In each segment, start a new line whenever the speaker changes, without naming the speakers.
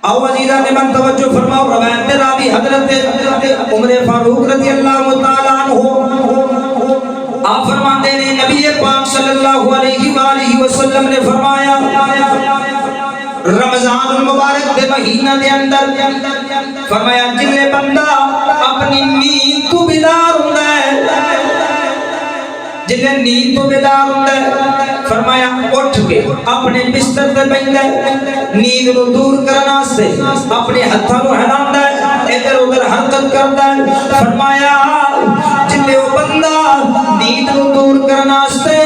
او عزیزہ نے من توجہ فرماؤ، روایت راوی حضرت عمر فاروق رضی اللہ تعالیٰ عنہ آپ فرماتے ہیں نبی پاک صلی اللہ علیہ وآلہ وسلم نے فرمایا رمضان المبارک دے مہینہ دے اندر فرمایا جلے بندہ اپنی نیند تو بیدار ہوتا ہے، جلے نیند تو بیدار ہوتا ہے فرمایا اٹھ کے اپنے بستر تے بیٹھدا ہے، نیند نو دور کرنا سے اپنے ہتھاں نو ہلاوندا ہے، ادھر ادھر حرکت کردا ہے، فرمایا جلے وہ بندہ نیند نو دور کرنا سے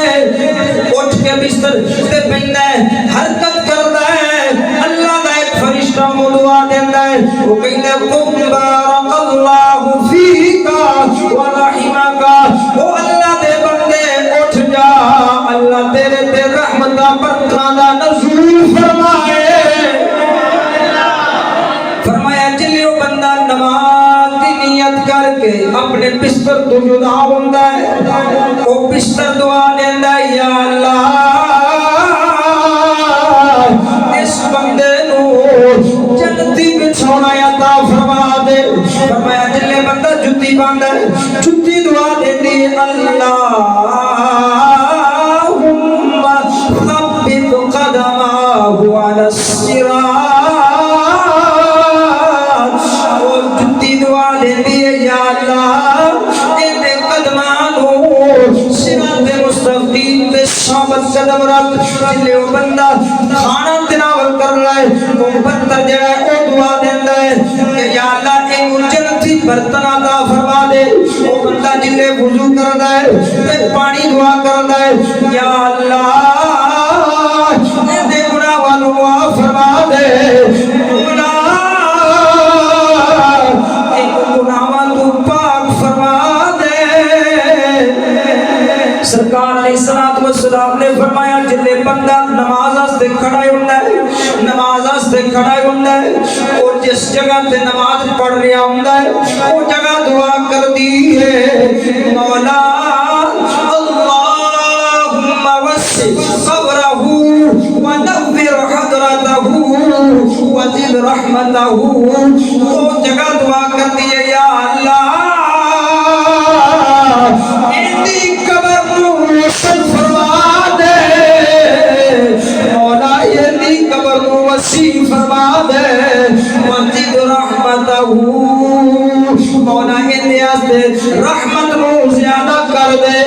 اٹھ کے بستر تے بیٹھدا ہے، حرکت کردا ہے، اللہ دا ایک فرشتہ دعا دیندا ہے، وہ کہندا ہے قم بارک اللہ فیکا ورحمک، او اللہ دے بندے اٹھ جا، اللہ تیرے تے رحمت دا برکھاں دا نزول فرمائے۔ فرمایا جلے وہ بندہ نماز دی نیت کر کے اپنے بستر تو جدا ہوندا ہے، وہ بستر دعا دیندا ہے یا اللہ اس بندے نو جنتی بچھونا عطا فرما دے۔ فرمایا جلے بندہ جتی باندھا ہے، جتی دعا دیندی اللہم ثبت قدمہ علی الصراط، اور جتی دعا دیندی ہے یا اللہ اے قدمانو صراط مستقیم تے ثابت قدم رکھ۔ جلے وہ بندہ کھانا تناول کر رہا ہے وہ برتن جڑا ہے وہ دعا دیندا ہے کہ یا اللہ اے جنتی برتن عطا فرما دے۔ وہ بندہ جلے وضو کردا ہے تے پانی دعا کردا ہے یا اللہ اے دے گناہاں نو معاف فرما دے، مولا اے گناہاں تو پاک فرما دے۔ سرکار علیہ الصلوۃ والسلام نے فرمایا جلے بندہ نماز واسطے کھڑا ہوندا ہے، نماز واسطے کھڑا ہوندا ہے اور جس جگہ تے نماز پڑھ رہا ہوندا ہے وہ جگہ دعا کر دی ہے مولا اللہم وسع قبرہ ونور حضرتہ وزد رحمتہ، وہ جگہ دعا کر دی ہے یا اللہ اندی قبر نو روشن فرما دے، مولا اندی قبر نو وسیع فرما دے، وزد رحمتہ مولا اندی آستے رحمت نو زیادہ کر دے۔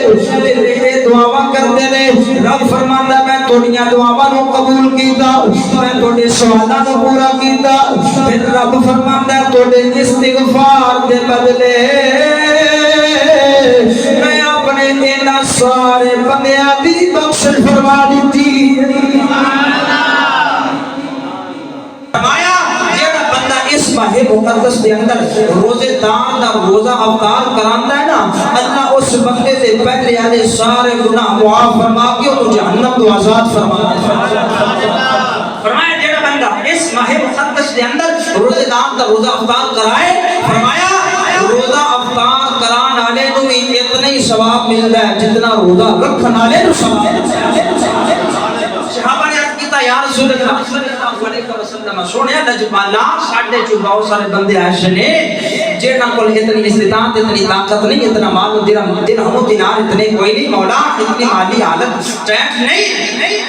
یہ دعاواں کرتے نے رب فرماندا میں توڑیاں دعاواں نو قبول کیتا، میں توڑے سوالاں نو پورا کیتا، پھر رب فرماندا توڑے استغفار دے بدلے میں اپنے دینا سارے بندیاں دی بخشش فرما دیتی۔ فرمایا جیڑا بندہ اس ماہ مقدس دے اندر روزے دار دا روزہ افطار کراندا ہے نا، اللہ اس بندے دے پہلے والے سارے گناہ معاف فرما کے انہوں جہنم تو آزاد فرما دے۔ فرمایا جیڑا بندہ اس ماہ مقدس دے اندر روزے دار دا روزہ افطار کرائے، فرمایا روزہ افطار کران والے نو بھی اتنا ہی ثواب ملتا ہے جتنا روزہ رکھن والے نو ثواب۔ صحابہ نے عرض کیتا یا رسول اللہ صلی اللہ علیہ وسلم سونے نجبالا ساڈے چ بہت سارے بندے ایسے نے جنہاں کول اتنی استطاعت اتنی طاقت نہیں، اتنا مال و درہم و دینار اتنے کوئی نہیں، مولا اتنی مالی حالت ٹائٹ نہیں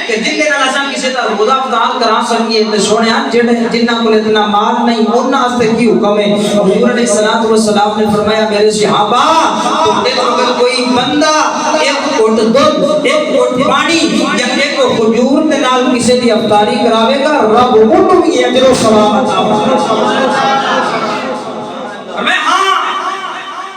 کہ جن دے نال اساں کسی دا روزہ افطار کرا سکیے۔ تے سونیا جنہاں کول اتنا مال نہیں انہاں واسطے کی حکم ہے؟ حضور علیہ الصلوۃ والسلام نے فرمایا میرے صحابہ اگر کوئی بندہ ایک گھٹ دودھ ایک گھٹ پانی یا ایک کھجور دے نال کسی دی افطاری کراوے گا رب انہوں بھی اجر و ثواب عطا فرمائے۔ ہاں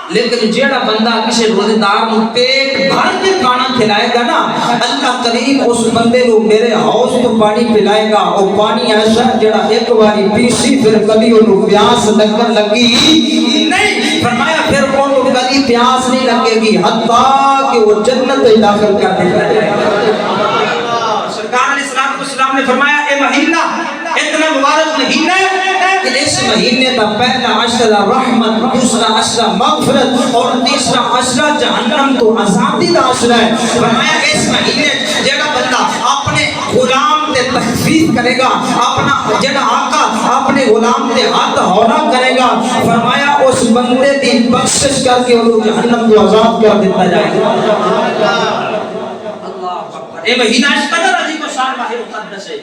لیکن جیڑا بندہ کسی روزے دار نو پیٹ بھر کے کھانا کھلائے گا نا، اللہ کریم اس بندے نو میرے حوض تو پانی پلائے گا، اور پانی ایسا جیڑا ایک باری پیسی پھر کبھی انہوں پیاس لگن لگی نہیں۔ فرمایا پھر انہوں کبھی پیاس نہیں لگے گی حتیٰ کہ وہ جنت داخل کر دے گا۔ سرکار علیہ السلام نے فرمایا اے مہینہ اتنا مبارک مہینہ ہے کہ اس مہینے کا پہلا عشرہ رحمت، دوسرا عشرہ مغفرت اور تیسرا عشرہ جہنم تو آزادی کا عشرہ ہے۔ فرمایا اس مہینے جڑا بندہ اپنے غلام تے تخفیف کرے گا، اپنا جڑا آقا اپنے غلام دے ہاتھ ہونا کرے گا فرمایا اس بندے دی بخشش کر کے وہ جہنم تو آزاد کر دیتا جائے گا اللہ اکبر اے مہینہ اس قدر عظیم و شان ماہ مقدس ہے